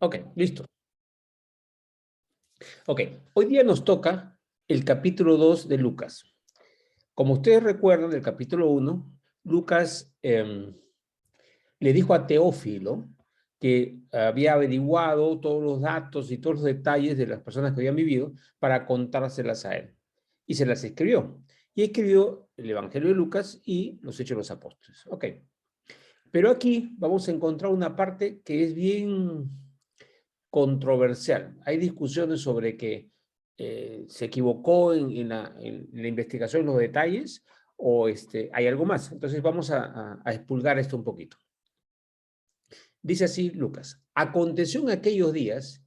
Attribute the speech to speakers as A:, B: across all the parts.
A: Ok, listo. Ok, hoy día nos toca el capítulo 2 de Lucas. Como ustedes recuerdan del capítulo 1, Lucas le dijo a Teófilo que había averiguado todos los datos y todos los detalles de las personas que habían vivido para contárselas a él. Y se las escribió. Y escribió el Evangelio de Lucas y los Hechos de los Apóstoles. Ok. Pero aquí vamos a encontrar una parte que es bien controversial. Hay discusiones sobre que se equivocó en la investigación, en los detalles, o hay algo más. Entonces vamos a expulgar esto un poquito. Dice así Lucas: aconteció en aquellos días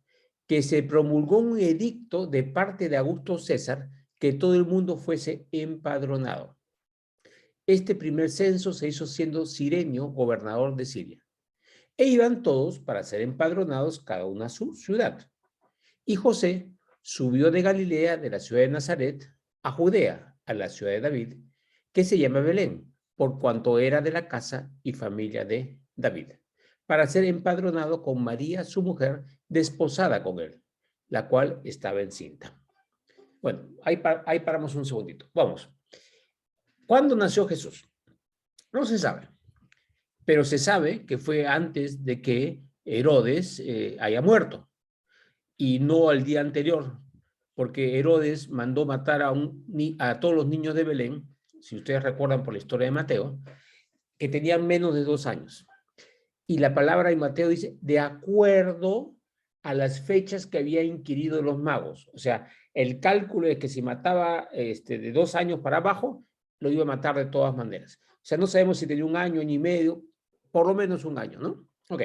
A: que se promulgó un edicto de parte de Augusto César que todo el mundo fuese empadronado. Este primer censo se hizo siendo Cirenio gobernador de Siria. E iban todos para ser empadronados cada uno a su ciudad. Y José subió de Galilea, de la ciudad de Nazaret, a Judea, a la ciudad de David, que se llama Belén, por cuanto era de la casa y familia de David, para ser empadronado con María, su mujer, desposada con él, la cual estaba encinta. Bueno, ahí paramos un segundito. Vamos. ¿Cuándo nació Jesús? No se sabe, pero se sabe que fue antes de que Herodes haya muerto y no al día anterior, porque Herodes mandó matar a todos los niños de Belén, si ustedes recuerdan por la historia de Mateo, que tenían menos de 2 años. Y la palabra de Mateo dice, de acuerdo a las fechas que había inquirido los magos. O sea, el cálculo de que si mataba de 2 años para abajo, lo iba a matar de todas maneras. O sea, no sabemos si tenía 1 año, año y medio, por lo menos 1 año, ¿no? Ok.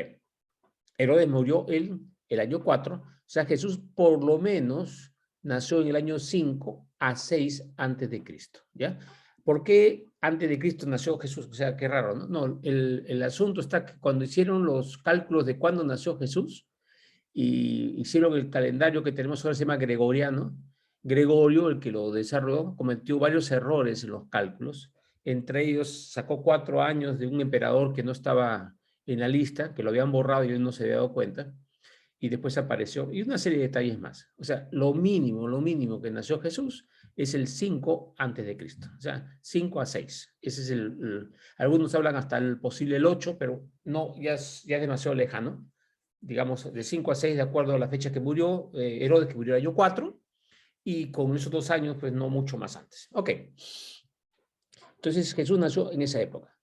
A: Herodes murió el año 4, o sea, Jesús por lo menos nació en el año 5 a 6 antes de Cristo, ¿ya? ¿Por qué antes de Cristo nació Jesús? O sea, qué raro, ¿no? No, el asunto está que cuando hicieron los cálculos de cuándo nació Jesús y hicieron el calendario que tenemos ahora, se llama gregoriano. Gregorio, el que lo desarrolló, cometió varios errores en los cálculos. Entre ellos, sacó 4 años de un emperador que no estaba en la lista, que lo habían borrado y él no se había dado cuenta, y después apareció, y una serie de detalles más. O sea, lo mínimo que nació Jesús es el 5 antes de Cristo. O sea, 5 a 6. Ese es algunos hablan hasta el posible el 8, pero no, ya es demasiado lejano. Digamos, de 5 a 6, de acuerdo a la fecha que murió Herodes, que murió el año 4, y con esos 2 años, pues no mucho más antes. Ok. Entonces Jesús nació en esa época.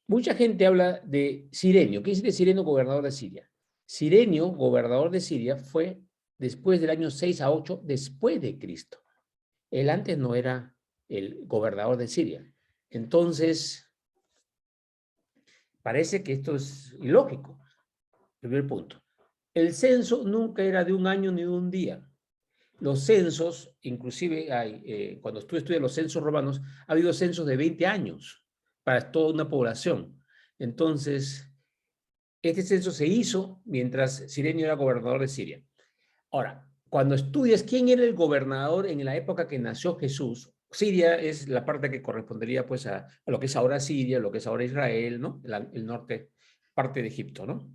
A: Mucha gente habla de Cirenio. ¿Qué es Cirenio, gobernador de Siria? Cirenio, gobernador de Siria, fue después del año 6 a 8 después de Cristo. Él antes no era el gobernador de Siria. Entonces, parece que esto es ilógico. Primer punto. El censo nunca era de 1 año ni de 1 día. Los censos, inclusive cuando tú estudias los censos romanos, ha habido censos de 20 años para toda una población. Entonces, este censo se hizo mientras Cirenio era gobernador de Siria. Ahora, cuando estudias quién era el gobernador en la época que nació Jesús, Siria es la parte que correspondería pues a lo que es ahora Siria, lo que es ahora Israel, ¿no? El norte, parte de Egipto, ¿no?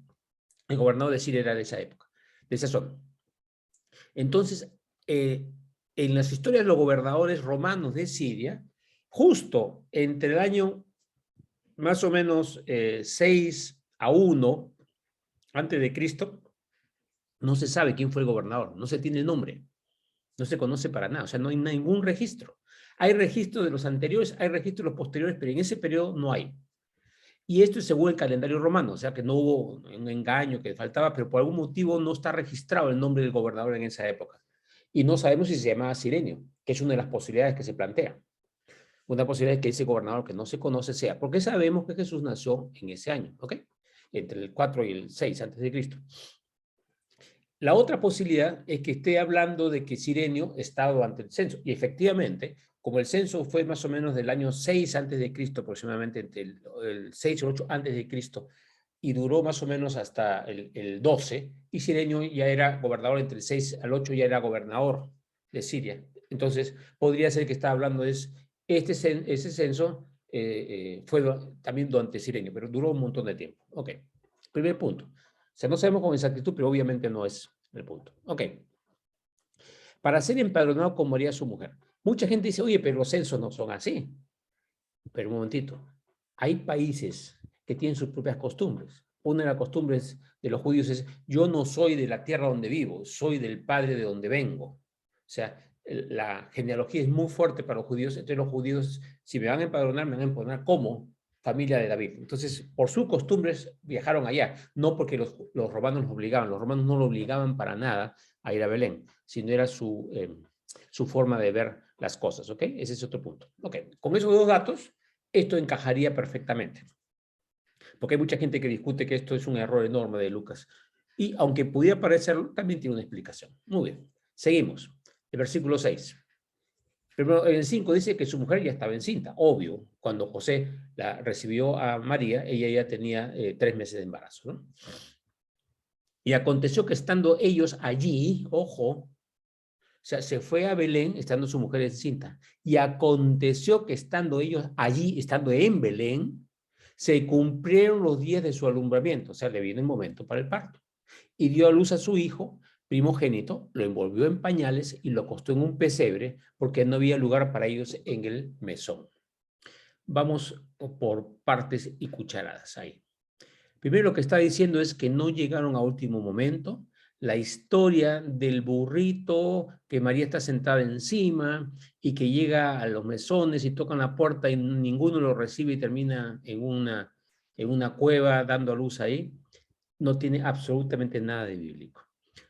A: El gobernador de Siria era de esa época, de esa zona. Entonces, en las historias de los gobernadores romanos de Siria, justo entre el año más o menos 6 a 1 antes de Cristo, no se sabe quién fue el gobernador, no se tiene el nombre, no se conoce para nada, o sea, no hay ningún registro. Hay registro de los anteriores, hay registro de los posteriores, pero en ese periodo no hay. Y esto es según el calendario romano, o sea que no hubo un engaño que faltaba, pero por algún motivo no está registrado el nombre del gobernador en esa época. Y no sabemos si se llamaba Cirenio, que es una de las posibilidades que se plantea. Una posibilidad es que ese gobernador que no se conoce sea, porque sabemos que Jesús nació en ese año, ¿ok? Entre el 4 y el 6 antes de Cristo. La otra posibilidad es que esté hablando de que Cirenio estaba ante el censo. Y efectivamente, como el censo fue más o menos del año 6 antes de Cristo, aproximadamente entre el 6 o 8 antes de Cristo, y duró más o menos hasta el 12, y Cirenio ya era gobernador entre el 6 al 8, ya era gobernador de Siria. Entonces, podría ser que está hablando ese censo fue también durante Cirenio, pero duró un montón de tiempo. Ok, primer punto. sea, no sabemos con exactitud, pero obviamente no es el punto. Ok. Para ser empadronado como haría su mujer. Mucha gente dice, oye, pero los censos no son así. Pero un momentito. Hay países que tienen sus propias costumbres. Una de las costumbres de los judíos es, yo no soy de la tierra donde vivo, soy del padre de donde vengo. O sea, la genealogía es muy fuerte para los judíos. Entonces los judíos, si me van a empadronar, me van a empadronar como familia de David. Entonces, por sus costumbres, viajaron allá. No porque los romanos los obligaban. Los romanos no lo obligaban para nada a ir a Belén, sino era su forma de ver las cosas. ¿Ok? Ese es otro punto. Ok, con esos dos datos, esto encajaría perfectamente. Porque hay mucha gente que discute que esto es un error enorme de Lucas. Y aunque pudiera parecerlo, también tiene una explicación. Muy bien, seguimos. El versículo 6. Primero, en el 5 dice que su mujer ya estaba encinta. Obvio, cuando José la recibió a María, ella ya tenía 3 meses de embarazo, ¿no? Y aconteció que estando ellos allí, ojo, o sea, se fue a Belén estando su mujer encinta. Y aconteció que estando ellos allí, estando en Belén, se cumplieron los días de su alumbramiento. O sea, le viene el momento para el parto. Y dio a luz a su hijo primogénito, lo envolvió en pañales y lo acostó en un pesebre porque no había lugar para ellos en el mesón. Vamos por partes y cucharadas ahí. Primero lo que está diciendo es que no llegaron a último momento. La historia del burrito, que María está sentada encima y que llega a los mesones y tocan la puerta y ninguno lo recibe y termina en una cueva dando a luz ahí, no tiene absolutamente nada de bíblico.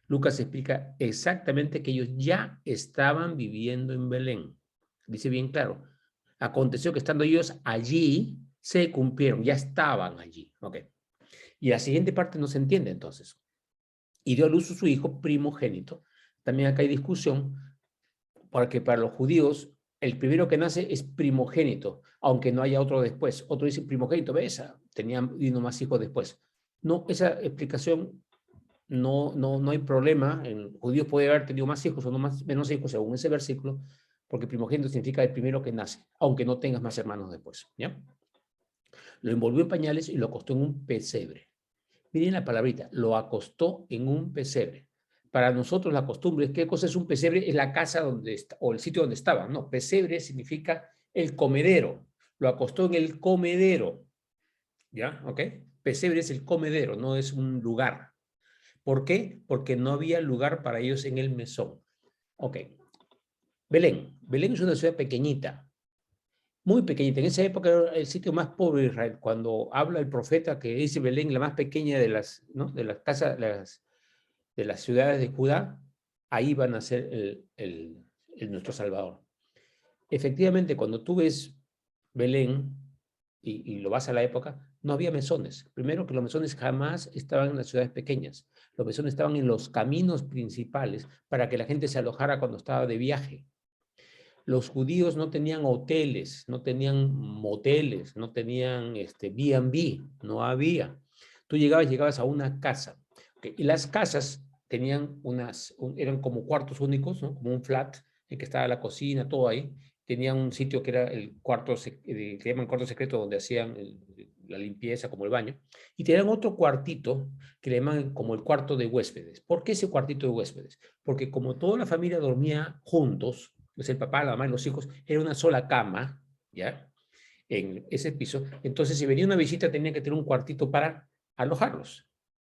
A: Lucas explica exactamente que ellos ya estaban viviendo en Belén. Dice bien claro, aconteció que estando ellos allí, se cumplieron, ya estaban allí. Okay. Y la siguiente parte no se entiende entonces. Y dio a luz a su hijo primogénito. También acá hay discusión, porque para los judíos el primero que nace es primogénito, aunque no haya otro después. Otro dice primogénito, ves, tenían vino más hijos después. No, esa explicación no hay problema. En judíos puede haber tenido más hijos o no más, menos hijos según ese versículo, porque primogénito significa el primero que nace, aunque no tengas más hermanos después. ¿Ya? Lo envolvió en pañales y lo acostó en un pesebre. Miren la palabrita, lo acostó en un pesebre. Para nosotros la costumbre, ¿qué cosa es un pesebre? Es la casa donde está, o el sitio donde estaban. No, pesebre significa el comedero. Lo acostó en el comedero. ¿Ya? ¿Ok? Pesebre es el comedero, no es un lugar. ¿Por qué? Porque no había lugar para ellos en el mesón. Ok. Belén. Belén es una ciudad pequeñita, muy pequeñita. En esa época era el sitio más pobre de Israel. Cuando habla el profeta que dice Belén, la más pequeña de las, ¿no? de las casas, de las ciudades de Judá, ahí van a ser nuestro Salvador. Efectivamente, cuando tú ves Belén y lo vas a la época, no había mesones. Primero que los mesones jamás estaban en las ciudades pequeñas. Los mesones estaban en los caminos principales para que la gente se alojara cuando estaba de viaje. Los judíos no tenían hoteles, no tenían moteles, no tenían B&B, no había. Tú llegabas a una casa. Okay, y las casas tenían eran como cuartos únicos, ¿no? Como un flat en que estaba la cocina, todo ahí. Tenían un sitio que era el cuarto, que llaman cuarto secreto, donde hacían la limpieza, como el baño. Y tenían otro cuartito que le llaman como el cuarto de huéspedes. ¿Por qué ese cuartito de huéspedes? Porque como toda la familia dormía juntos, pues el papá, la mamá y los hijos, era una sola cama, ¿ya? En ese piso. Entonces, si venía una visita, tenía que tener un cuartito para alojarlos.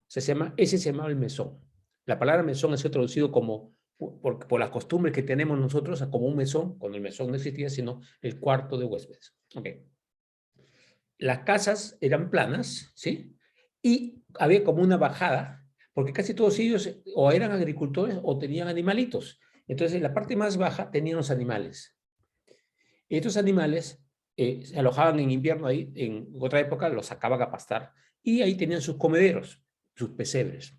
A: Ese se llamaba el mesón. La palabra mesón ha sido traducido como, por las costumbres que tenemos nosotros, como un mesón, cuando el mesón no existía, sino el cuarto de huéspedes. Okay. Las casas eran planas, ¿sí? Y había como una bajada, porque casi todos ellos o eran agricultores o tenían animalitos. Entonces, en la parte más baja tenían los animales. Y estos animales se alojaban en invierno ahí, en otra época los sacaban a pastar, y ahí tenían sus comederos, sus pesebres.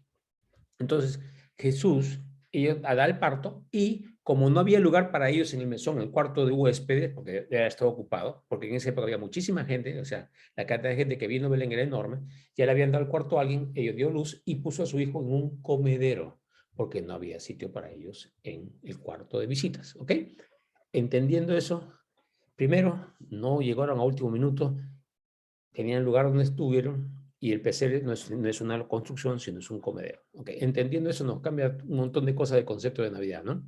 A: Entonces, Jesús, ellos da el parto, y como no había lugar para ellos en el mesón, en el cuarto de huéspedes, porque ya estaba ocupado, porque en esa época había muchísima gente, o sea, la cantidad de gente que vino a Belén era enorme, ya le habían dado el cuarto a alguien, ellos dio luz y puso a su hijo en un comedero, porque no había sitio para ellos en el cuarto de visitas, ¿ok? Entendiendo eso, primero, no llegaron a último minuto, tenían lugar donde estuvieron, y el pesebre no es una construcción, sino es un comedero. Okay. Entendiendo eso nos cambia un montón de cosas del concepto de Navidad, ¿no?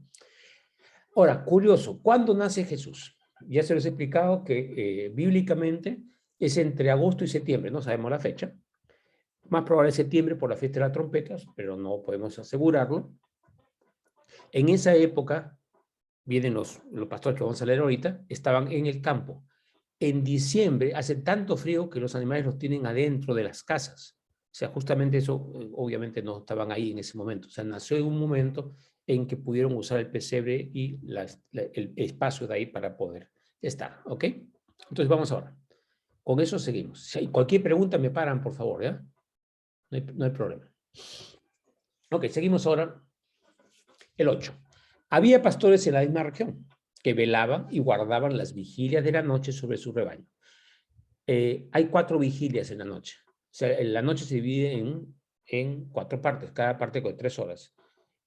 A: Ahora, curioso, ¿cuándo nace Jesús? Ya se les he explicado que bíblicamente es entre agosto y septiembre, no sabemos la fecha. Más probable es septiembre por la fiesta de las trompetas, pero no podemos asegurarlo. En esa época, vienen los pastores que vamos a leer ahorita, estaban en el campo. En diciembre hace tanto frío que los animales los tienen adentro de las casas. O sea, justamente eso, obviamente no estaban ahí en ese momento. O sea, nació en un momento en que pudieron usar el pesebre y el espacio de ahí para poder estar, ¿ok? Entonces vamos ahora. Con eso seguimos. Si hay cualquier pregunta me paran, por favor, ¿ya? No hay problema. Ok, seguimos ahora. El 8. Había pastores en la misma región que velaban y guardaban las vigilias de la noche sobre su rebaño. Hay 4 vigilias en la noche. O sea, la noche se divide en 4 partes, cada parte con 3 horas.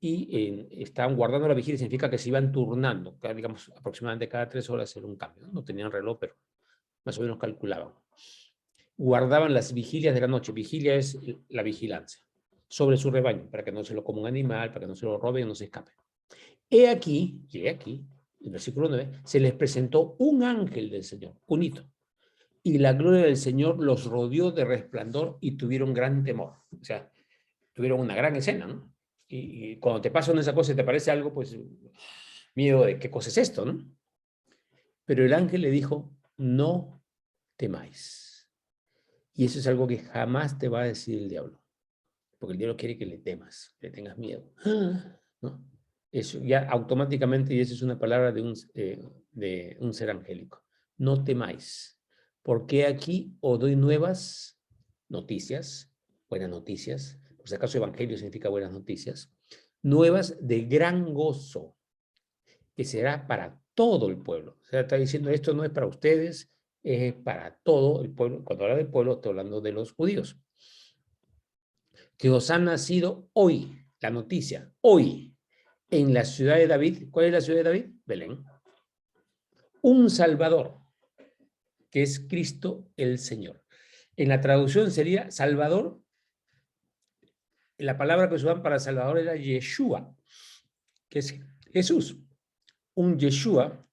A: Y estaban guardando la vigilia, significa que se iban turnando, digamos, aproximadamente cada 3 horas era un cambio. No tenían reloj, pero más o menos calculaban. Guardaban las vigilias de la noche. Vigilia es la vigilancia sobre su rebaño, para que no se lo coma un animal, para que no se lo robe y no se escape. He aquí, en el versículo 9, se les presentó un ángel del Señor, un hito, y la gloria del Señor los rodeó de resplandor y tuvieron gran temor. O sea, tuvieron una gran escena, ¿no? Y cuando te pasa una esa cosa y te parece algo, pues, miedo de qué cosa es esto, ¿no? Pero el ángel le dijo, no temáis. Y eso es algo que jamás te va a decir el diablo, porque el diablo quiere que le temas, que le tengas miedo, ¿no? Eso ya automáticamente, y esa es una palabra de un ser angélico. No temáis, porque aquí os doy nuevas noticias, buenas noticias, por si acaso evangelio significa buenas noticias, nuevas de gran gozo, que será para todo el pueblo. O sea, está diciendo, esto no es para ustedes, es para todo el pueblo. Cuando habla del pueblo, estoy hablando de los judíos. Que os ha nacido hoy, la noticia, hoy, en la ciudad de David. ¿Cuál es la ciudad de David? Belén. Un Salvador, que es Cristo el Señor. En la traducción sería Salvador. La palabra que usaban para Salvador era Yeshua, que es Jesús. Un Yeshua,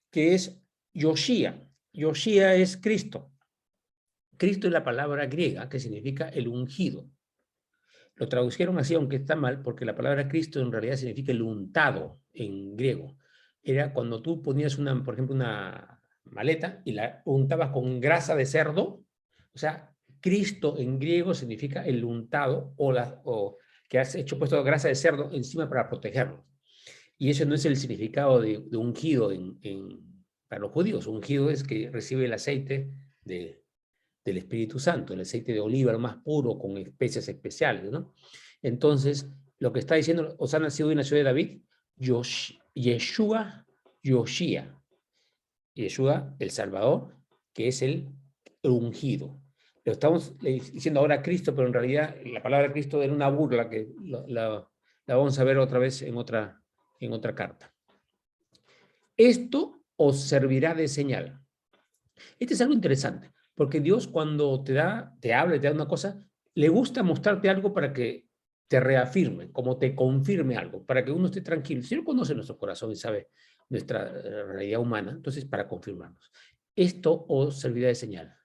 A: que es Yoshia. Yoshia es Cristo. Cristo es la palabra griega que significa el ungido. Lo tradujeron así, aunque está mal, porque la palabra Cristo en realidad significa el untado en griego. Era cuando tú ponías, por ejemplo, una maleta y la untabas con grasa de cerdo. O sea, Cristo en griego significa el untado o que has puesto grasa de cerdo encima para protegerlo. Y eso no es el significado de ungido para los judíos. Ungido es que recibe el aceite del Espíritu Santo, el aceite de oliva, lo más puro, con especias especiales, ¿no? Entonces, lo que está diciendo, os ha nacido en la ciudad de David, Yeshua, Yoshia. Yeshua, el Salvador, que es el ungido. Lo estamos diciendo ahora a Cristo, pero en realidad la palabra Cristo era una burla que la vamos a ver otra vez en otra carta. Esto os servirá de señal. Este es algo interesante, porque Dios cuando te habla y te da una cosa, le gusta mostrarte algo para que te reafirme, como te confirme algo, para que uno esté tranquilo. Si Él conoce nuestro corazón y sabe nuestra realidad humana, entonces para confirmarnos. Esto os servirá de señal.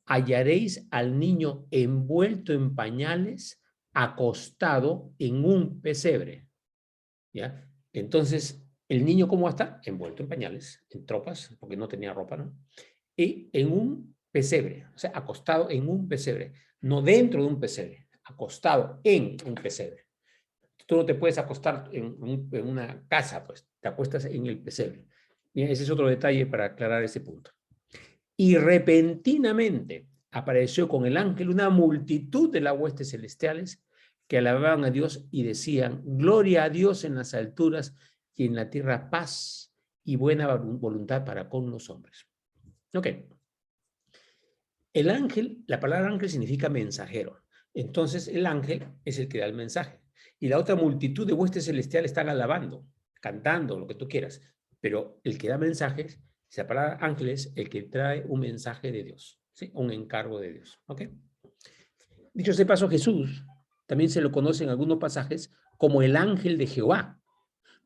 A: Hallaréis al niño envuelto en pañales, acostado en un pesebre. ¿Ya? Entonces, ¿el niño cómo va a estar? Envuelto en pañales, en tropas, porque no tenía ropa, ¿no? Y en un pesebre, o sea, acostado en un pesebre, no dentro de un pesebre, acostado en un pesebre. Tú no te puedes acostar en una casa, pues te acuestas en el pesebre. Bien, ese es otro detalle para aclarar ese punto. Y repentinamente apareció con el ángel una multitud de las huestes celestiales que alababan a Dios y decían, gloria a Dios en las alturas y en la tierra paz y buena voluntad para con los hombres. Ok. El ángel, la palabra ángel significa mensajero. Entonces el ángel es el que da el mensaje. Y la otra multitud de huestes celestiales están alabando, cantando, lo que tú quieras. Pero el que da mensajes, la palabra ángel es el que trae un mensaje de Dios, ¿sí? Un encargo de Dios. ¿Ok? Dicho sea de paso, Jesús también se lo conoce en algunos pasajes como el ángel de Jehová,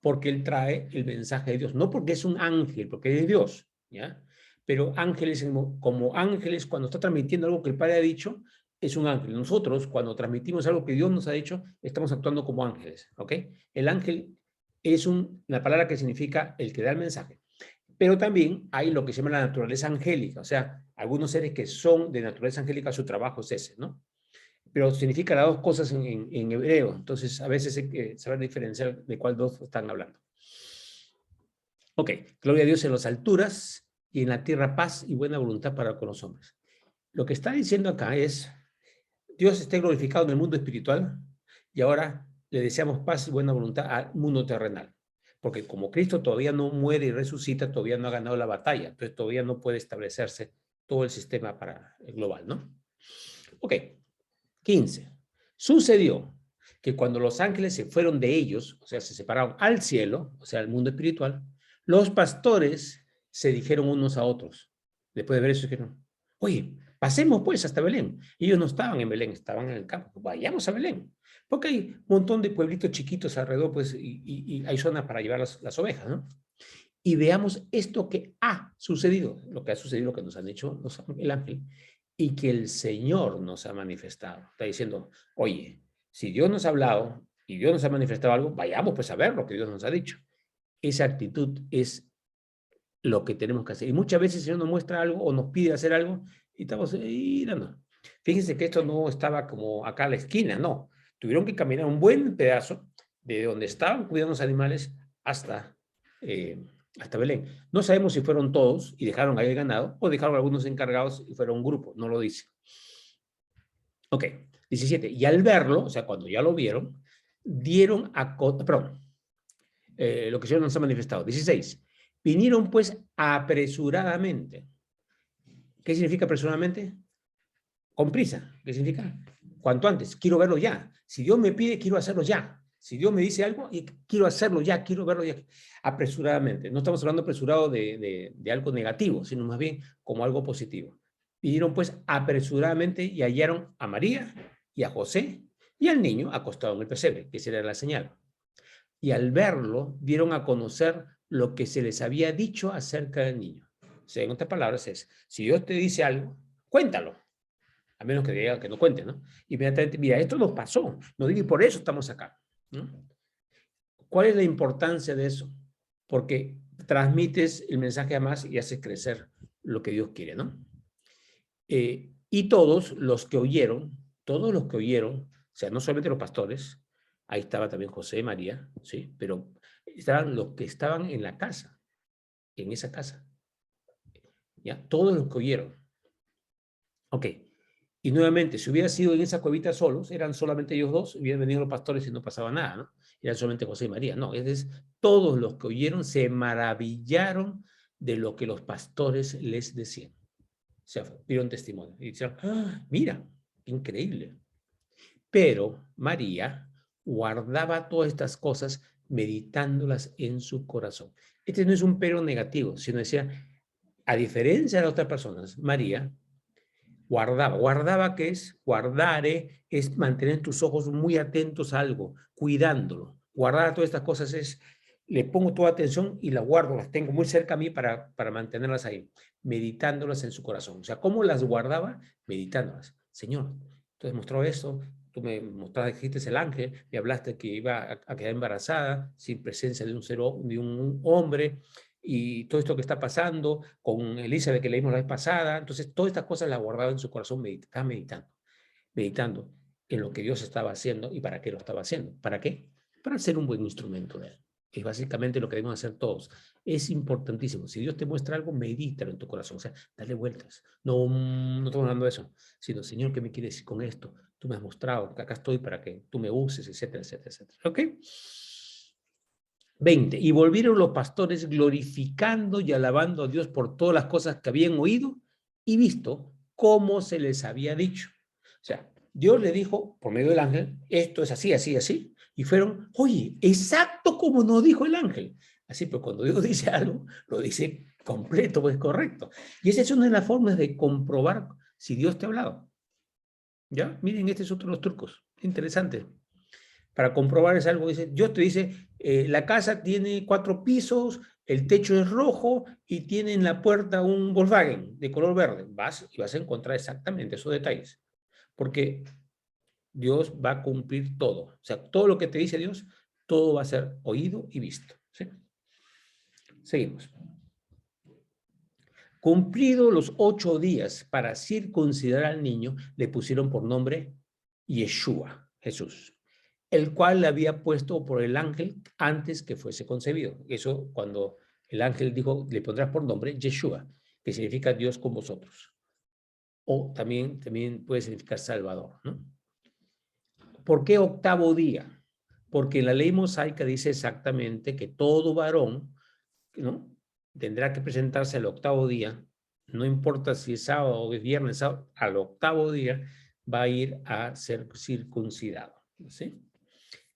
A: porque él trae el mensaje de Dios, no porque es un ángel, porque es Dios, ¿ya? Pero ángeles, como ángeles, cuando está transmitiendo algo que el Padre ha dicho, es un ángel. Nosotros, cuando transmitimos algo que Dios nos ha dicho, estamos actuando como ángeles, ¿ok? El ángel es una palabra que significa el que da el mensaje. Pero también hay lo que se llama la naturaleza angélica, o sea, algunos seres que son de naturaleza angélica, su trabajo es ese, ¿no? Pero significa las dos cosas en hebreo, entonces a veces hay que saber diferenciar de cuál dos están hablando. Ok, gloria a Dios en las alturas y en la tierra paz y buena voluntad para con los hombres. Lo que está diciendo acá es, Dios está glorificado en el mundo espiritual y ahora le deseamos paz y buena voluntad al mundo terrenal. Porque como Cristo todavía no muere y resucita, todavía no ha ganado la batalla, entonces todavía no puede establecerse todo el sistema para el global, ¿no? Ok, 15. Sucedió que cuando los ángeles se fueron de ellos, o sea, se separaron al cielo, o sea, al mundo espiritual, los pastores se dijeron unos a otros. Después de ver eso, dijeron, oye, pasemos pues hasta Belén. Ellos no estaban en Belén, estaban en el campo. Vayamos a Belén. Porque hay un montón de pueblitos chiquitos alrededor, pues, y hay zonas para llevar las ovejas, ¿no? Y veamos esto que ha sucedido, lo que ha sucedido, lo que nos han dicho el ángel, y que el Señor nos ha manifestado. Está diciendo, oye, si Dios nos ha hablado y Dios nos ha manifestado algo, vayamos pues a ver lo que Dios nos ha dicho. Esa actitud es lo que tenemos que hacer. Y muchas veces el Señor nos muestra algo o nos pide hacer algo y estamos dando. Fíjense que esto no estaba como acá a la esquina, no. Tuvieron que caminar un buen pedazo de donde estaban cuidando los animales hasta, hasta Belén. No sabemos si fueron todos y dejaron ahí el ganado o dejaron algunos encargados y fueron un grupo, no lo dice. Ok, 17. Y al verlo, o sea, cuando ya lo vieron, dieron a... Perdón, lo que el Señor nos ha manifestado. 16. Vinieron pues apresuradamente. ¿Qué significa apresuradamente? Con prisa. ¿Qué significa? Cuanto antes. Quiero verlo ya. Si Dios me pide, quiero hacerlo ya. Si Dios me dice algo, quiero hacerlo ya, quiero verlo ya. Apresuradamente. No estamos hablando apresurado de algo negativo, sino más bien como algo positivo. Vinieron pues apresuradamente y hallaron a María y a José y al niño acostado en el pesebre, que esa era la señal. Y al verlo, dieron a conocer lo que se les había dicho acerca del niño. O sea, en otras palabras es, si Dios te dice algo, cuéntalo, a menos que diga que no cuente, ¿no? Inmediatamente, mira, esto nos pasó, no diga, y por eso estamos acá, ¿no? ¿Cuál es la importancia de eso? Porque transmites el mensaje a más y haces crecer lo que Dios quiere, ¿no? Y todos los que oyeron, o sea, no solamente los pastores, ahí estaba también José y María, ¿sí? Pero estaban los que estaban en la casa, en esa casa, ¿ya? Todos los que oyeron. Ok. Y nuevamente, si hubiera sido en esa cuevita solos, eran solamente ellos dos, hubieran venido los pastores y no pasaba nada, ¿no? Eran solamente José y María. No, es decir, todos los que oyeron se maravillaron de lo que los pastores les decían. O sea, dieron testimonio. Y dijeron, ¡ah, mira, increíble! Pero María guardaba todas estas cosas meditándolas en su corazón. Este no es un pero negativo, sino decía, a diferencia de otras personas, María guardaba ¿qué es? Guardare es mantener tus ojos muy atentos a algo, cuidándolo. Guardar todas estas cosas es, le pongo toda atención y las guardo, las tengo muy cerca a mí para mantenerlas ahí, meditándolas en su corazón. O sea, ¿cómo las guardaba? Meditándolas. Señor, tú has mostrado esto, tú me mostraste, dijiste el ángel, me hablaste que iba a quedar embarazada sin presencia de un hombre, y todo esto que está pasando con Elizabeth que leímos la vez pasada. Entonces, todas estas cosas las guardaba en su corazón, estaba meditando en lo que Dios estaba haciendo y para qué lo estaba haciendo. ¿Para qué? Para ser un buen instrumento de Él. Es básicamente lo que debemos hacer todos. Es importantísimo. Si Dios te muestra algo, medítalo en tu corazón. O sea, dale vueltas. No, no estamos hablando de eso, sino, Señor, ¿qué me quieres decir con esto? Tú me has mostrado que acá estoy para que tú me uses, etcétera, etcétera, etcétera. ¿Ok? 20. Y volvieron los pastores glorificando y alabando a Dios por todas las cosas que habían oído y visto como se les había dicho. O sea, Dios le dijo por medio del ángel, esto es así, así, así. Y fueron, oye, exacto como nos dijo el ángel. Así, pero cuando Dios dice algo, lo dice completo, pues correcto. Y esa es una de las formas de comprobar si Dios te ha hablado. ¿Ya? Miren, este es otro de los trucos. Interesante. Para comprobar es algo, dice, Dios te dice, la casa tiene 4 pisos, el techo es rojo y tiene en la puerta un Volkswagen de color verde. Vas y vas a encontrar exactamente esos detalles. Porque Dios va a cumplir todo. O sea, todo lo que te dice Dios, todo va a ser oído y visto. ¿Sí? Seguimos. Cumplidos los 8 días para circuncidar al niño, le pusieron por nombre Yeshua, Jesús, el cual le había puesto por el ángel antes que fuese concebido. Eso cuando el ángel dijo, le pondrás por nombre Yeshua, que significa Dios con vosotros. O también puede significar Salvador, ¿no? ¿Por qué 8º día? Porque en la ley mosaica dice exactamente que todo varón, ¿no?, tendrá que presentarse al 8º día, no importa si es sábado o es viernes, sábado, al 8º día va a ir a ser circuncidado, ¿sí?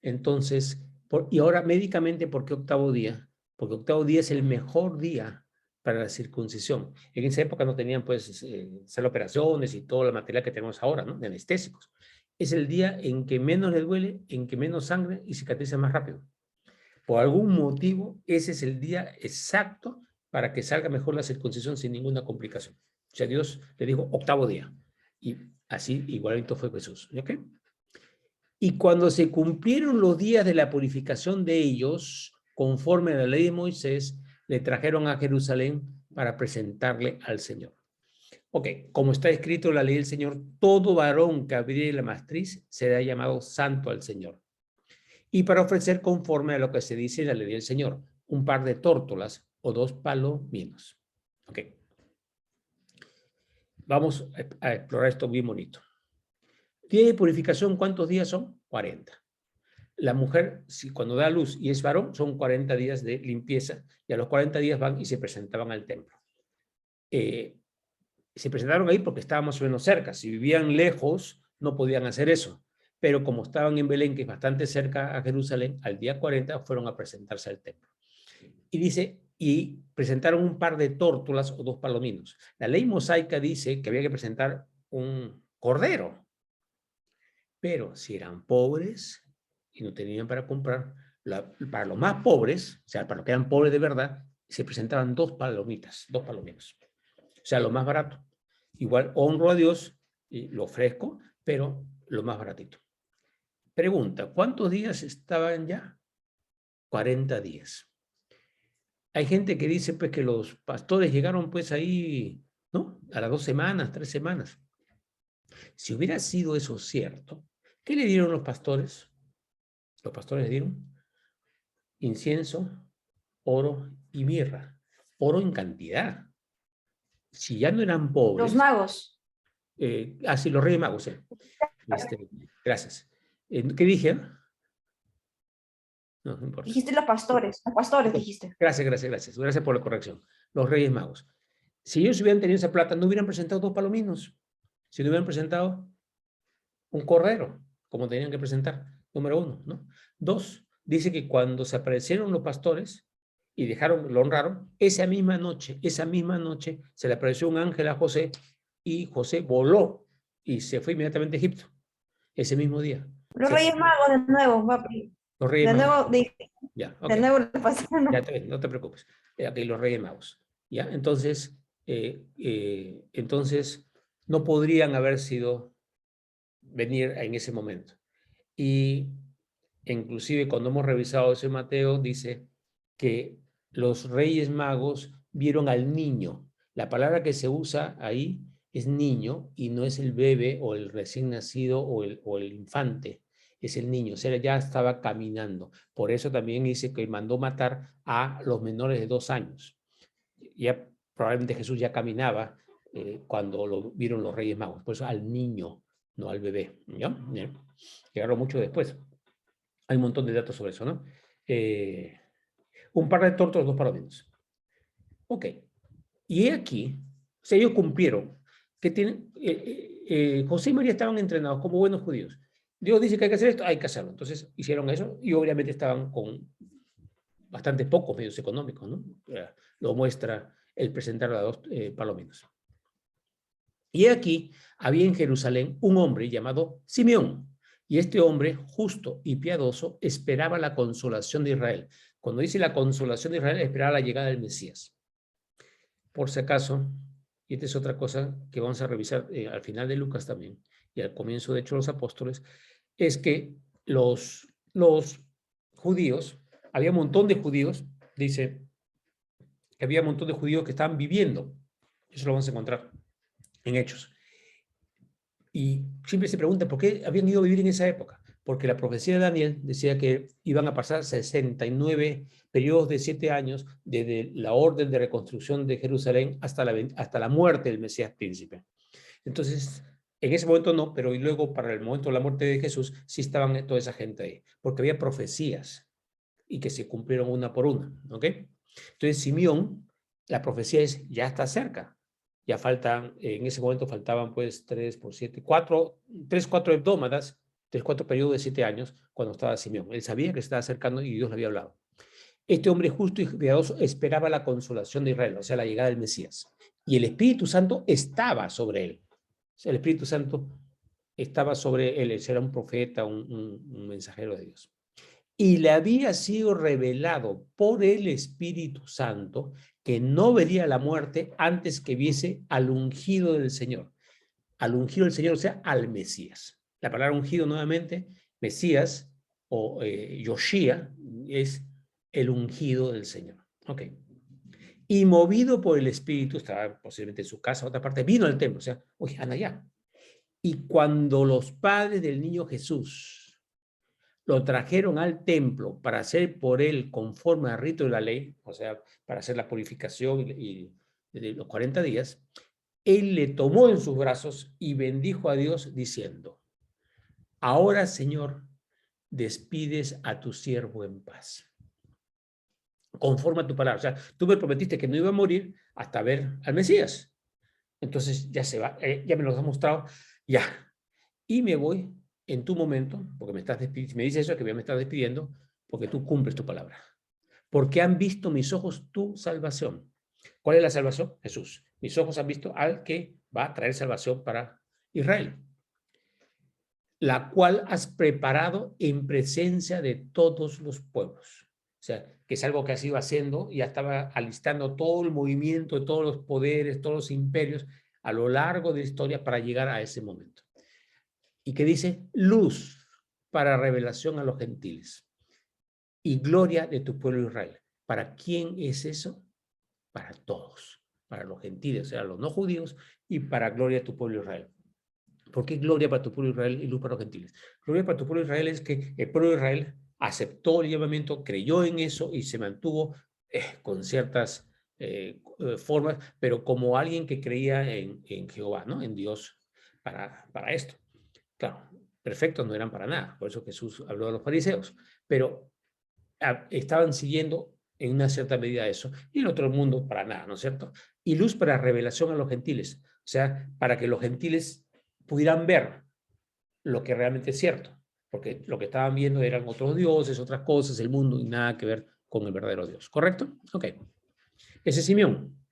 A: Entonces, y ahora médicamente, ¿por qué 8º día? Porque 8º día es el mejor día para la circuncisión. En esa época no tenían, pues, hacer operaciones y todo el material que tenemos ahora, ¿no?, de anestésicos. Es el día en que menos le duele, en que menos sangre y cicatriza más rápido. Por algún motivo, ese es el día exacto para que salga mejor la circuncisión sin ninguna complicación. O sea, Dios le dijo 8º día. Y así igualito fue Jesús. ¿Ok? Y cuando se cumplieron los días de la purificación de ellos, conforme a la ley de Moisés, le trajeron a Jerusalén para presentarle al Señor. Ok, como está escrito en la ley del Señor, todo varón que abriere la matriz será llamado santo al Señor. Y para ofrecer conforme a lo que se dice en la ley del Señor, un par de tórtolas o 2 palominos. Ok. Vamos a explorar esto bien bonito. Día de purificación, ¿cuántos días son? 40. La mujer, si cuando da luz y es varón, son 40 días de limpieza, y a los 40 días van y se presentaban al templo. Se presentaron ahí porque estaban más o menos cerca. Si vivían lejos, no podían hacer eso. Pero como estaban en Belén, que es bastante cerca a Jerusalén, al día 40 fueron a presentarse al templo. Y dice, y presentaron un par de tórtolas o 2 palominos. La ley mosaica dice que había que presentar un cordero. Pero si eran pobres y no tenían para comprar, para los más pobres, o sea, para los que eran pobres de verdad, se presentaban 2 palomitas, 2 palominos. O sea, lo más barato. Igual honro a Dios y lo ofrezco, pero lo más baratito. Pregunta, ¿cuántos días estaban ya? 40 días. Hay gente que dice pues que los pastores llegaron pues ahí, ¿no?, a las 2 semanas, 3 semanas. Si hubiera sido eso cierto, ¿qué le dieron los pastores? Los pastores le dieron incienso, oro y mirra. Oro en cantidad. Si ya no eran
B: Los
A: pobres,
B: magos.
A: así los reyes magos, gracias. ¿Qué dije? No, no importa.
B: Dijiste los pastores dijiste.
A: Gracias, gracias, gracias. Gracias por la corrección. Los reyes magos. Si ellos hubieran tenido esa plata, no hubieran presentado 2 palominos. Si no hubieran presentado un cordero, como tenían que presentar, número 1, ¿no? 2, dice que cuando se aparecieron los pastores y lo honraron, esa misma noche, se le apareció un ángel a José y José voló y se fue inmediatamente a Egipto, ese mismo día.
B: Los Reyes Magos de nuevo, papi.
A: Los reyes
B: De
A: magos.
B: nuevo,
A: Ya, ok.
B: de nuevo le pasaron.
A: Ya está bien, no te preocupes. Aquí los Reyes Magos. ¿Ya? Entonces, no podrían haber sido, venir en ese momento. Y inclusive cuando hemos revisado ese Mateo, dice que los Reyes Magos vieron al niño. La palabra que se usa ahí es niño y no es el bebé o el recién nacido o el infante. Es el niño, o sea, ya estaba caminando. Por eso también dice que mandó matar a los menores de 2 años. Ya probablemente Jesús ya caminaba cuando lo vieron los Reyes Magos. Por eso al niño, no al bebé. ¿Ya? Llegaron mucho después. Hay un montón de datos sobre eso, ¿no? Un par de tortos, 2 palominos. Ok. Y aquí, o sea, ellos cumplieron. Que tienen, José y María estaban entrenados como buenos judíos. Dios dice que hay que hacer esto, hay que hacerlo. Entonces hicieron eso y obviamente estaban con bastante pocos medios económicos, ¿no? Lo muestra el presentar a 2 palominos. Y aquí había en Jerusalén un hombre llamado Simeón. Y este hombre, justo y piadoso, esperaba la consolación de Israel. Cuando dice la consolación de Israel, esperaba la llegada del Mesías. Por si acaso, y esta es otra cosa que vamos a revisar al final de Lucas también, y al comienzo de Hechos de los Apóstoles, es que los judíos, había un montón de judíos, dice que había un montón de judíos que estaban viviendo. Eso lo vamos a encontrar en Hechos. Y siempre se pregunta por qué habían ido a vivir en esa época. Porque la profecía de Daniel decía que iban a pasar 69 periodos de 7 años desde la orden de reconstrucción de Jerusalén hasta la muerte del Mesías príncipe. Entonces, en ese momento no, pero luego para el momento de la muerte de Jesús sí estaban toda esa gente ahí, porque había profecías y que se cumplieron una por una, ¿ok? Entonces, Simeón, la profecía es, ya está cerca. Ya faltan, en ese momento faltaban pues 3 por 7, 4 hebdómadas, 4 periodos de 7 años cuando estaba Simeón. Él sabía que se estaba acercando y Dios le había hablado. Este hombre justo y piadoso esperaba la consolación de Israel, o sea, la llegada del Mesías. Y el Espíritu Santo estaba sobre él. O sea, el Espíritu Santo estaba sobre él. Él era un profeta, un mensajero de Dios. Y le había sido revelado por el Espíritu Santo que no vería la muerte antes que viese al ungido del Señor. Al ungido del Señor, o sea, al Mesías. La palabra ungido nuevamente, Mesías o Yoshía, es el ungido del Señor. Ok. Y movido por el Espíritu, estaba posiblemente en su casa, otra parte, vino al templo, o sea, uy, anda allá. Y cuando los padres del niño Jesús lo trajeron al templo para hacer por él conforme al rito de la ley, o sea, para hacer la purificación y de los 40 días, él le tomó en sus brazos y bendijo a Dios diciendo, ahora, Señor, despides a tu siervo en paz, conforme a tu palabra. O sea, tú me prometiste que no iba a morir hasta ver al Mesías. Entonces ya se va, ya me lo has mostrado, ya. Y me voy en tu momento, porque me estás despidiendo, me dices eso, que me estás despidiendo, porque tú cumples tu palabra. Porque han visto mis ojos tu salvación. ¿Cuál es la salvación? Jesús. Mis ojos han visto al que va a traer salvación para Israel, la cual has preparado en presencia de todos los pueblos. O sea, que es algo que has ido haciendo y ya estaba alistando todo el movimiento de todos los poderes, todos los imperios a lo largo de la historia para llegar a ese momento. Y que dice, luz para revelación a los gentiles y gloria de tu pueblo Israel. ¿Para quién es eso? Para todos, para los gentiles, o sea, los no judíos, y para gloria de tu pueblo Israel. ¿Por qué gloria para tu pueblo Israel y luz para los gentiles? Gloria para tu pueblo Israel es que el pueblo de Israel aceptó el llamamiento, creyó en eso y se mantuvo con ciertas formas, pero como alguien que creía en Jehová, ¿no? En Dios para esto. Claro, perfectos no eran para nada, por eso Jesús habló de los fariseos, pero estaban siguiendo en una cierta medida eso, y el otro mundo para nada, ¿no es cierto? Y luz para revelación a los gentiles, o sea, para que los gentiles pudieran ver lo que realmente es cierto, porque lo que estaban viendo eran otros dioses, otras cosas, el mundo, y nada que ver con el verdadero Dios, ¿correcto? Ok. Ese es Simeón,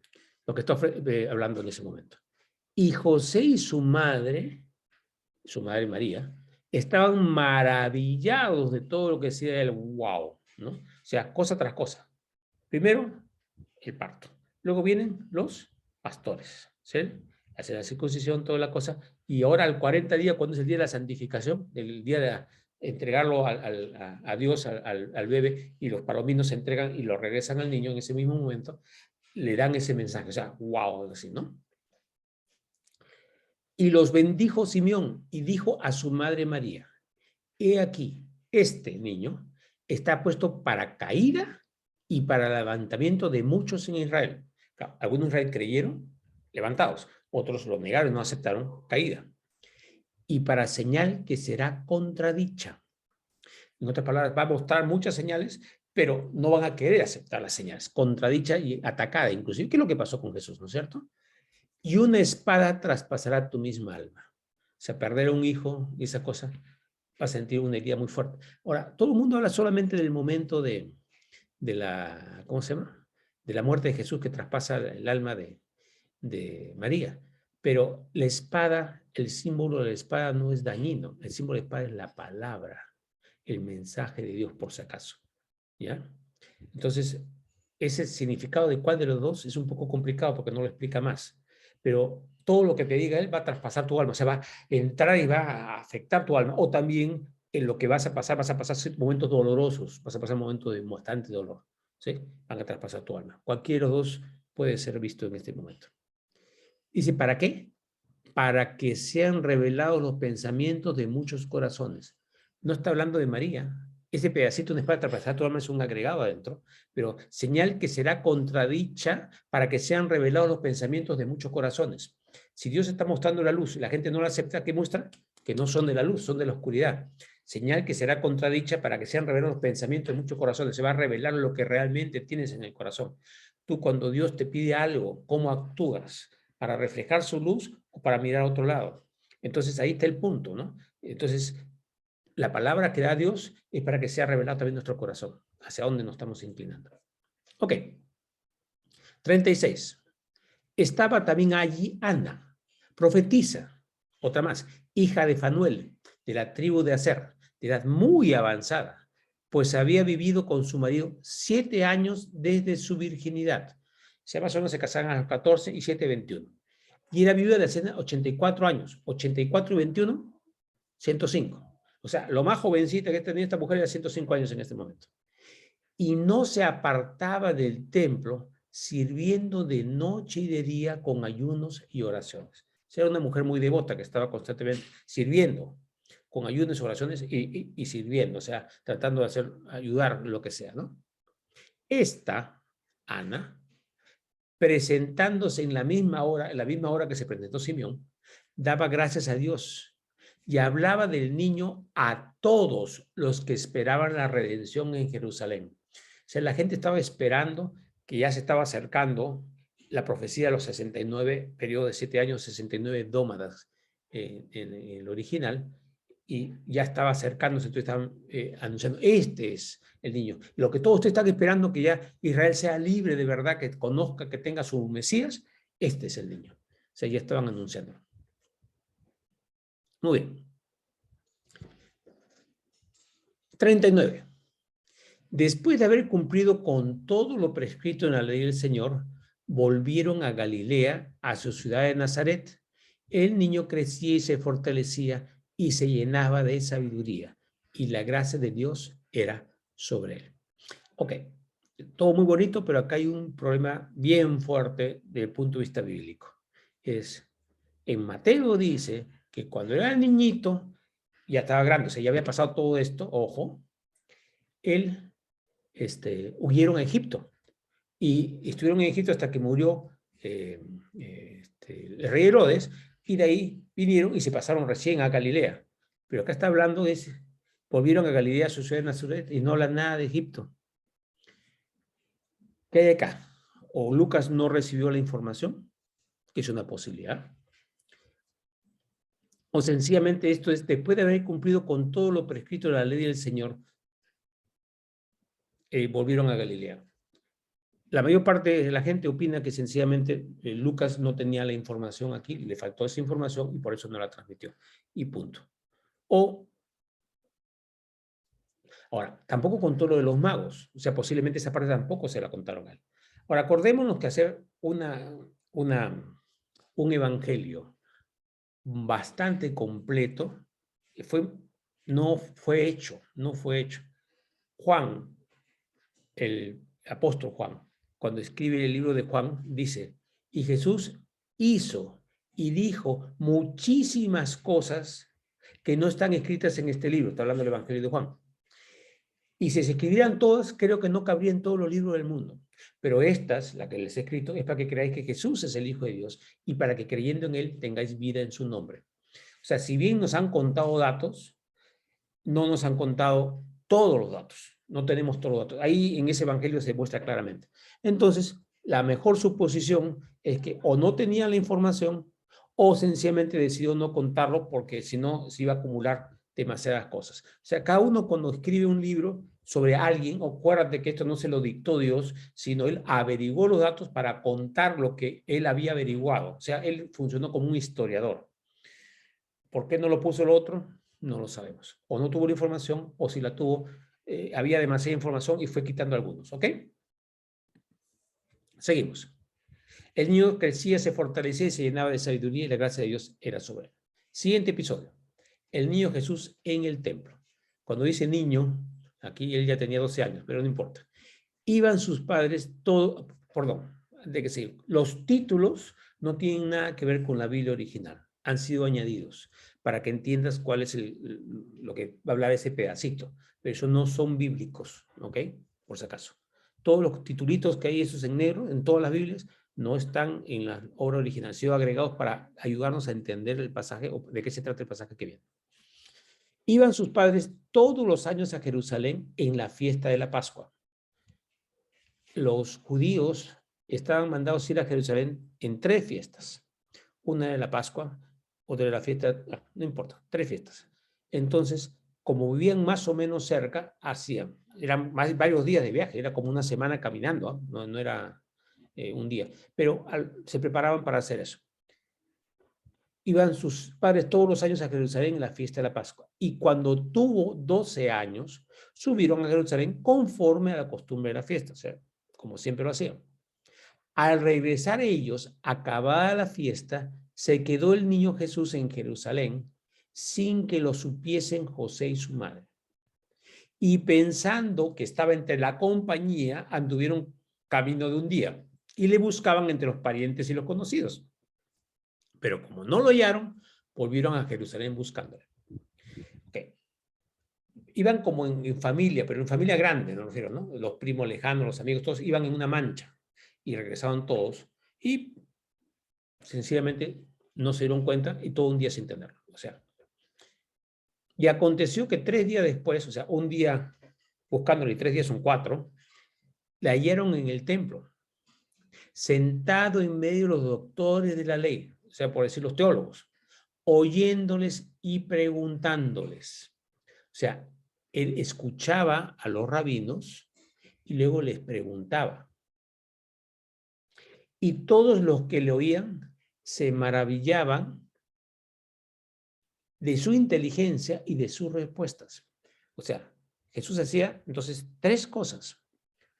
A: lo que estoy hablando en ese momento. Y José y su madre María, estaban maravillados de todo lo que decía el wow, ¿no? O sea, cosa tras cosa. Primero, el parto. Luego vienen los pastores, ¿sí? Hacen la circuncisión, toda la cosa. Y ahora al 40 días, cuando es el día de la santificación, el día de entregarlo a Dios, al bebé, y los palominos se entregan y lo regresan al niño en ese mismo momento, le dan ese mensaje. O sea, wow, así, ¿no? Y los bendijo Simeón y dijo a su madre María, he aquí, este niño está puesto para caída y para levantamiento de muchos en Israel. Claro, algunos en Israel creyeron, levantados, otros lo negaron, no aceptaron, caída. Y para señal que será contradicha. En otras palabras, va a mostrar muchas señales, pero no van a querer aceptar las señales, contradicha y atacada, inclusive, ¿qué es lo que pasó con Jesús, no es cierto? Y una espada traspasará tu misma alma. O sea, perder un hijo y esa cosa, va a sentir una herida muy fuerte. Ahora, todo el mundo habla solamente del momento de la, ¿cómo se llama? De la muerte de Jesús que traspasa el alma de María. Pero la espada, el símbolo de la espada no es dañino. El símbolo de la espada es la palabra, el mensaje de Dios, por si acaso. ¿Ya? Entonces, ese significado de cuál de los dos es un poco complicado porque no lo explica más. Pero todo lo que te diga él va a traspasar tu alma, o sea, va a entrar y va a afectar tu alma. O también en lo que vas a pasar momentos dolorosos, vas a pasar momentos de bastante dolor. ¿Sí? Van a traspasar tu alma. Cualquiera de los dos puede ser visto en este momento. Dice, ¿para qué? Para que sean revelados los pensamientos de muchos corazones. No está hablando de María. Ese pedacito de espada traspasar tu alma es un agregado adentro, pero señal que será contradicha para que sean revelados los pensamientos de muchos corazones. Si Dios está mostrando la luz y la gente no la acepta, ¿qué muestra? Que no son de la luz, son de la oscuridad. Señal que será contradicha para que sean revelados los pensamientos de muchos corazones. Se va a revelar lo que realmente tienes en el corazón. Tú, cuando Dios te pide algo, ¿cómo actúas? ¿Para reflejar su luz o para mirar a otro lado? Entonces ahí está el punto, ¿no? Entonces, la palabra que da Dios es para que sea revelado también nuestro corazón, hacia dónde nos estamos inclinando. Ok. 36. Estaba también allí Ana, profetisa, otra más, hija de Fanuel, de la tribu de Aser, de edad muy avanzada, pues había vivido con su marido 7 años desde su virginidad. O sea, más o menos se casaron a los 14 y 7, 21. Y era viuda de hace 84 años. 84 y 21, 105. O sea, lo más jovencita que tenía esta mujer era 105 años en este momento. Y no se apartaba del templo, sirviendo de noche y de día con ayunos y oraciones. O sea, era una mujer muy devota que estaba constantemente sirviendo, con ayunos y oraciones y sirviendo, o sea, tratando de ayudar lo que sea, ¿no? Esta, Ana, presentándose en la misma hora que se presentó Simeón, daba gracias a Dios y hablaba del niño a todos los que esperaban la redención en Jerusalén. O sea, la gente estaba esperando, que ya se estaba acercando la profecía de los 69, periodo de 7 años, 69 dómadas en el original, y ya estaba acercándose, entonces estaban anunciando, este es el niño. Lo que todos ustedes están esperando, que ya Israel sea libre de verdad, que conozca, que tenga su Mesías, este es el niño. O sea, ya estaban anunciando. Muy bien. 39. Después de haber cumplido con todo lo prescrito en la ley del Señor, volvieron a Galilea, a su ciudad de Nazaret. El niño crecía y se fortalecía y se llenaba de sabiduría, y la gracia de Dios era sobre él. Ok, todo muy bonito, pero acá hay un problema bien fuerte desde el punto de vista bíblico. En Mateo dice que cuando era el niñito, ya estaba grande, o sea, ya había pasado todo esto, ojo, él huyeron a Egipto y estuvieron en Egipto hasta que murió el rey Herodes, y de ahí vinieron y se pasaron recién a Galilea. Pero acá está hablando de volvieron a Galilea, a su ciudad de Nazaret, y no habla nada de Egipto. ¿Qué hay acá? O Lucas no recibió la información, que es una posibilidad, o sencillamente esto es, después de haber cumplido con todo lo prescrito de la ley del Señor, volvieron a Galilea. La mayor parte de la gente opina que sencillamente Lucas no tenía la información aquí, le faltó esa información y por eso no la transmitió. Y punto. Ahora, tampoco contó lo de los magos. O sea, posiblemente esa parte tampoco se la contaron a él. Ahora, acordémonos que hacer un evangelio bastante completo no fue hecho. Juan, el apóstol Juan, cuando escribe el libro de Juan, dice, y Jesús hizo y dijo muchísimas cosas que no están escritas en este libro. Está hablando del Evangelio de Juan. Y si se escribieran todas, creo que no cabría en todos los libros del mundo. Pero estas, la que les he escrito, es para que creáis que Jesús es el Hijo de Dios y para que creyendo en Él tengáis vida en su nombre. O sea, si bien nos han contado datos, no nos han contado todos los datos. No tenemos todos los datos. Ahí en ese evangelio se muestra claramente. Entonces, la mejor suposición es que o no tenía la información o sencillamente decidió no contarlo porque si no se iba a acumular demasiadas cosas. O sea, cada uno cuando escribe un libro sobre alguien, acuérdate que esto no se lo dictó Dios, sino él averiguó los datos para contar lo que él había averiguado. O sea, él funcionó como un historiador. ¿Por qué no lo puso el otro? No lo sabemos. O no tuvo la información, o si la tuvo, había demasiada información y fue quitando algunos. ¿Ok? Seguimos. El niño crecía, se fortalecía y se llenaba de sabiduría y la gracia de Dios era sobre él. Siguiente episodio. El niño Jesús en el templo. Cuando dice niño, aquí él ya tenía 12 años, pero no importa. Iban sus padres, todo, perdón, de que sí, los títulos no tienen nada que ver con la Biblia original, han sido añadidos para que entiendas cuál es lo que va a hablar ese pedacito, pero eso no son bíblicos, ¿ok? Por si acaso. Todos los titulitos que hay, esos en negro, en todas las Biblias, no están en la obra original, han sido agregados para ayudarnos a entender el pasaje o de qué se trata el pasaje que viene. Iban sus padres todos los años a Jerusalén en la fiesta de la Pascua. Los judíos estaban mandados a ir a Jerusalén en 3 fiestas. Una de la Pascua, otra de la fiesta, no importa, 3 fiestas. Entonces, como vivían más o menos cerca, eran varios días de viaje, era como una semana caminando, ¿eh? No era un día, pero se preparaban para hacer eso. Iban sus padres todos los años a Jerusalén en la fiesta de la Pascua. Y cuando tuvo 12 años, subieron a Jerusalén conforme a la costumbre de la fiesta, o sea, como siempre lo hacían. Al regresar ellos, acabada la fiesta, se quedó el niño Jesús en Jerusalén sin que lo supiesen José y su madre. Y pensando que estaba entre la compañía, anduvieron camino de un día y le buscaban entre los parientes y los conocidos. Pero como no lo hallaron, volvieron a Jerusalén buscándole. Okay. Iban como en familia, pero en familia grande, no refiero, ¿no? Los primos lejanos, los amigos, todos iban en una mancha y regresaron todos y sencillamente no se dieron cuenta y todo un día sin tenerlo. O sea, y aconteció que 3 días después, o sea, un día buscándolo y 3 días son 4, le hallaron en el templo, sentado en medio de los doctores de la ley, o sea, por decir los teólogos, oyéndoles y preguntándoles. O sea, él escuchaba a los rabinos y luego les preguntaba. Y todos los que le oían se maravillaban de su inteligencia y de sus respuestas. O sea, Jesús hacía entonces 3 cosas.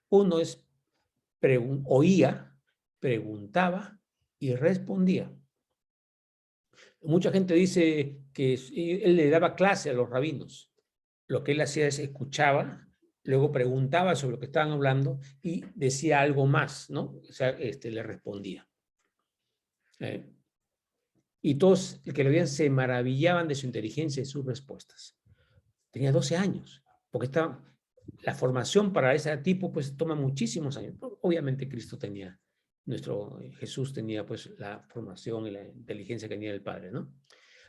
A: Uno es oía, preguntaba y respondía. Mucha gente dice que él le daba clase a los rabinos. Lo que él hacía es escuchaba, luego preguntaba sobre lo que estaban hablando y decía algo más, ¿no? O sea, le respondía. Y todos el que lo veían se maravillaban de su inteligencia y sus respuestas. Tenía 12 años, porque la formación para ese tipo pues toma muchísimos años. Obviamente Cristo tenía, Jesús tenía pues la formación y la inteligencia que tenía el Padre, ¿no?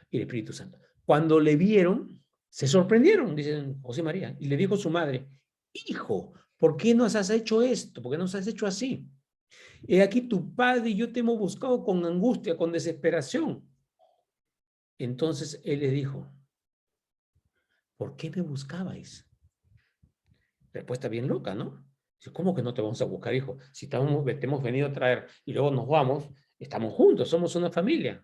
A: Y el Espíritu Santo. Cuando le vieron, se sorprendieron, dicen José y María, y le dijo su madre, hijo, ¿por qué nos has hecho esto? ¿Por qué nos has hecho así? He aquí tu padre y yo te hemos buscado con angustia, con desesperación. Entonces él le dijo, ¿por qué me buscabais? Respuesta bien loca, ¿no? ¿Cómo que no te vamos a buscar, hijo? Si te hemos venido a traer y luego nos vamos, estamos juntos, somos una familia.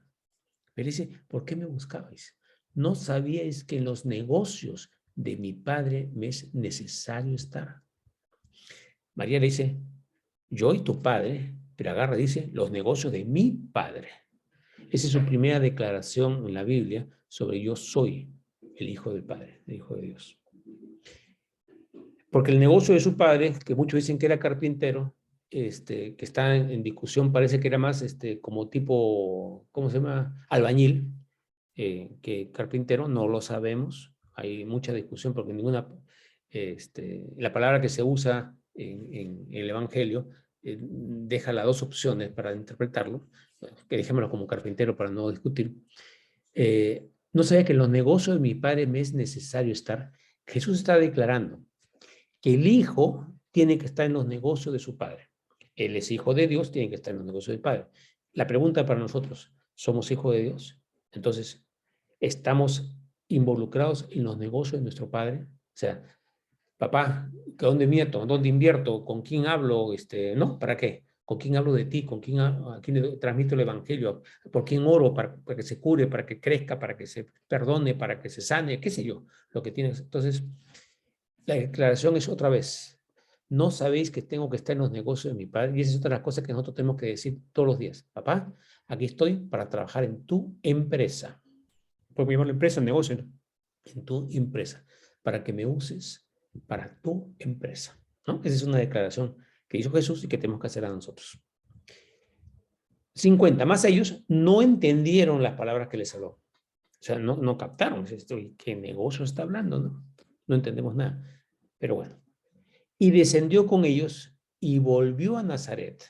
A: Él dice, ¿por qué me buscabais? ¿No sabíais que en los negocios de mi padre me es necesario estar? María le dice, yo y tu padre, pero agarra, dice, los negocios de mi padre. Esa es su primera declaración en la Biblia sobre yo soy el hijo del Padre, el hijo de Dios. Porque el negocio de su padre, que muchos dicen que era carpintero, que está en discusión, parece que era más como tipo, ¿cómo se llama? Albañil, que carpintero, no lo sabemos. Hay mucha discusión porque la palabra que se usa en el Evangelio deja las 2 opciones para interpretarlo, que dejémoslo como carpintero para no discutir. No sabía que en los negocios de mi padre me es necesario estar. Jesús está declarando que el hijo tiene que estar en los negocios de su padre. Él es hijo de Dios, tiene que estar en los negocios del padre. La pregunta para nosotros, ¿somos hijos de Dios? Entonces, ¿estamos involucrados en los negocios de nuestro padre? O sea, Papá, ¿dónde meto? ¿Dónde invierto? ¿Con quién hablo? ¿No? ¿Para qué? ¿Con quién hablo de ti? ¿A quién le transmito el evangelio? ¿Por quién oro? Para que se cure, para que crezca, para que se perdone, para que se sane, qué sé yo, lo que tienes. Entonces, la declaración es otra vez. No sabéis que tengo que estar en los negocios de mi padre. Y esa es otra de las cosas que nosotros tenemos que decir todos los días. Papá, aquí estoy para trabajar en tu empresa. Porque llamarlo empresa, negocio, ¿no? En tu empresa. Para que me uses para tu empresa, ¿no? Esa es una declaración que hizo Jesús y que tenemos que hacer a nosotros. 50. Más ellos no entendieron las palabras que les habló. O sea, no captaron esto. ¿Qué negocio está hablando? No entendemos nada. Pero bueno. Y descendió con ellos y volvió a Nazaret.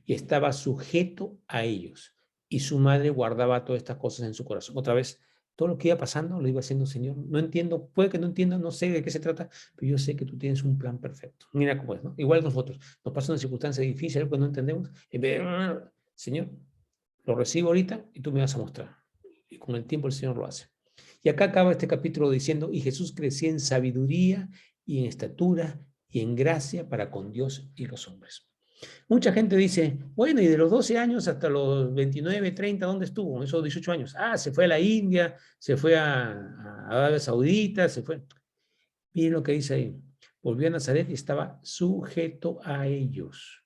A: Y estaba sujeto a ellos. Y su madre guardaba todas estas cosas en su corazón. Otra vez, todo lo que iba pasando lo iba haciendo, Señor. No entiendo, puede que no entienda, no sé de qué se trata, pero yo sé que tú tienes un plan perfecto. Mira cómo es, ¿no? Igual nosotros, nos pasa una circunstancia difícil, algo que no entendemos, en vez de, Señor, lo recibo ahorita y tú me vas a mostrar. Y con el tiempo el Señor lo hace. Y acá acaba este capítulo diciendo, y Jesús crecía en sabiduría y en estatura y en gracia para con Dios y los hombres. Mucha gente dice, bueno, y de los 12 años hasta los 29, 30, ¿dónde estuvo? Esos 18 años. Ah, se fue a la India, se fue a Arabia Saudita, se fue. Miren lo que dice ahí. Volvió a Nazaret y estaba sujeto a ellos.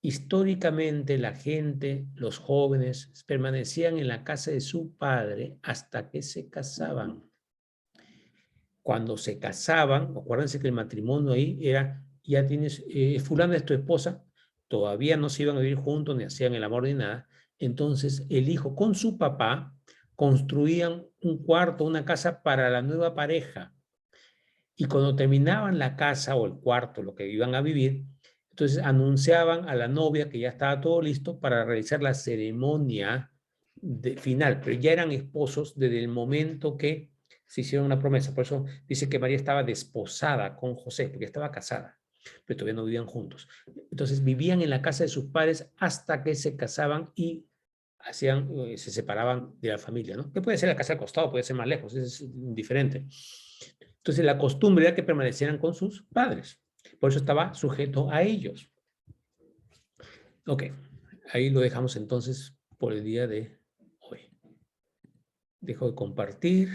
A: Históricamente la gente, los jóvenes, permanecían en la casa de su padre hasta que se casaban. Cuando se casaban, acuérdense que el matrimonio ahí era, ya tienes, fulana es tu esposa, todavía no se iban a vivir juntos, ni hacían el amor ni nada. Entonces el hijo con su papá construían un cuarto, una casa para la nueva pareja. Y cuando terminaban la casa o el cuarto, lo que iban a vivir, entonces anunciaban a la novia que ya estaba todo listo para realizar la ceremonia final, pero ya eran esposos desde el momento que se hicieron una promesa. Por eso dice que María estaba desposada con José, porque estaba casada, pero todavía no vivían juntos. Entonces vivían en la casa de sus padres hasta que se casaban y se separaban de la familia, ¿no? Que puede ser la casa al costado, puede ser más lejos, es indiferente. Entonces la costumbre era que permanecieran con sus padres. Por eso estaba sujeto a ellos. Ok, ahí lo dejamos entonces por el día de hoy. Dejo de compartir.